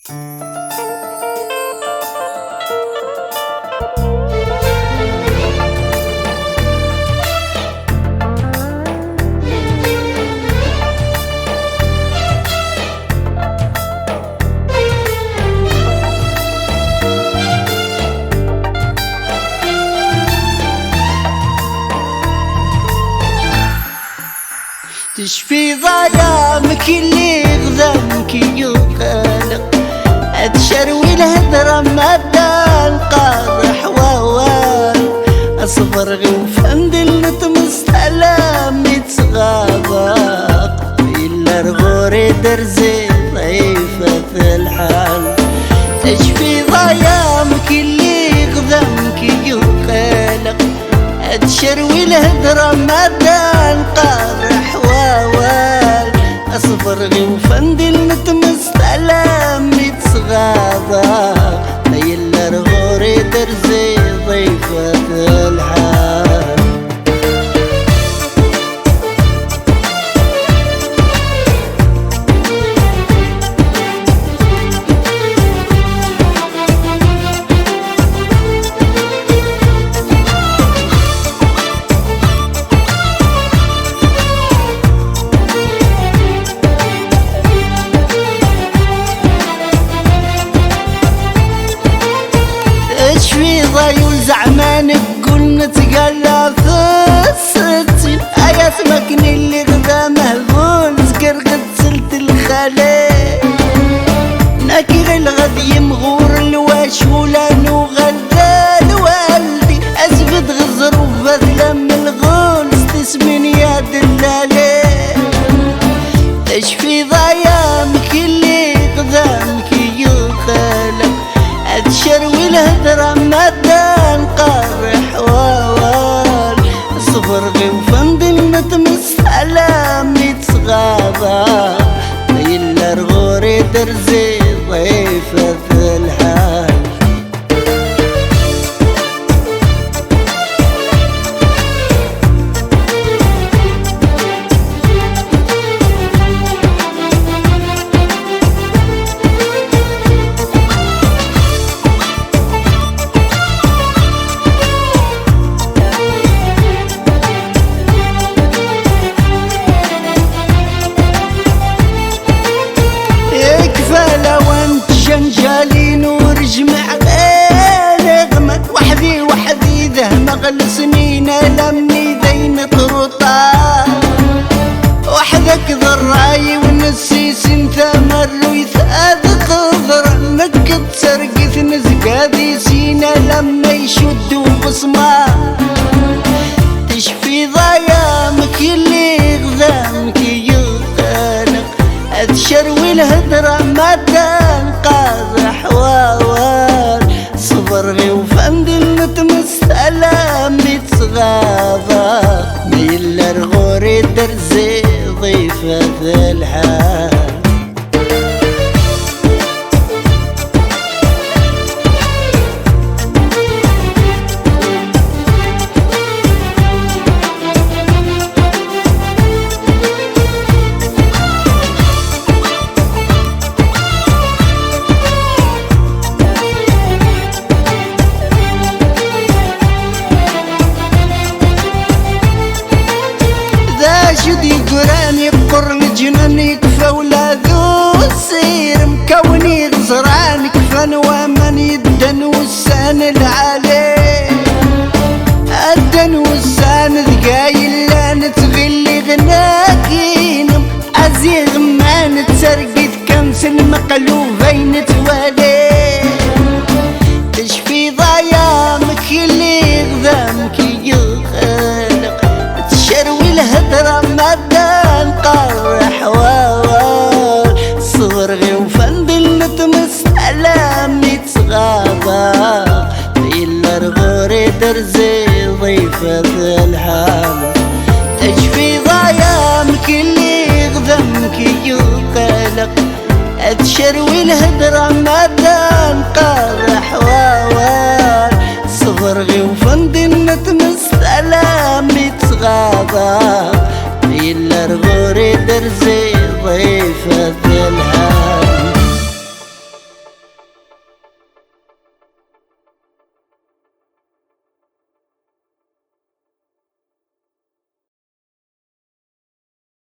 تشفي ظلامك اللي غذامك يقلق تشروي الهدرة مدى القاضح ووال أصبر غوف عند اللي تمستلم يتغابق إلا رغوري درزي ضعيفة في الحال تشفي ظلامك اللي غذامك يقلق تشروي الهدرة مدى القاضح ووال أصبر غوف عند اللي تمستلم يتغابق إلا رغوري درزي ضعيفة في الحال ضيول زعمانك قلنا تقلى في الستين آيات مكن اللي غدا مهبول سكر غسلت الخلي ناكر الغد يمغور الواش ولانو غدا الوالدي أزبد غزر وبذلم الغول استسمن يا دلالي تشفي ضيامك اللي قدامك يخلق تشروي الهدرة مدى القرح ووال صبر غوف عند المتمستلم يتغابى إلا رغوري درزي ضعيفة في الحال جنجالين ورجمع غير غمت وحدي ذهمغ سنين لمني ذين طرطان وحدك ذراي ونسيس انت مرو يثاذ خضر نكت سرقت نزقاذي سينا لما يشدوا بصمة تشفي ضيامك اللي غذامك يغلق تشروي الهدرة مدى القاضح ووال صبر غوف عند المتمستلم يتغابى إلا رغوري درزي ضيفة في الحال شدي قراني بقر الجنان يكفى ولا ذو السير مكوني غزران كفان ومن يدن والسان العالي الدن والسان ذقايل لا نتغلي غناكين عزيغ ما نتسرقت كنس المقلوبين توالي تشفي ضيامك اللي غذامك يخلق تشروي الهدرة مدى القرح ووال صغر غوف عند المتمستلم يتغابى إلا رغوري درزي ضيفة في الحال تشفي ضيامك اللي غذامك يقلق تشروي الهدرة مدى القرح ووال صغر غوف عند المتمستلم يتغابى إلا رغوري درزي ضيفة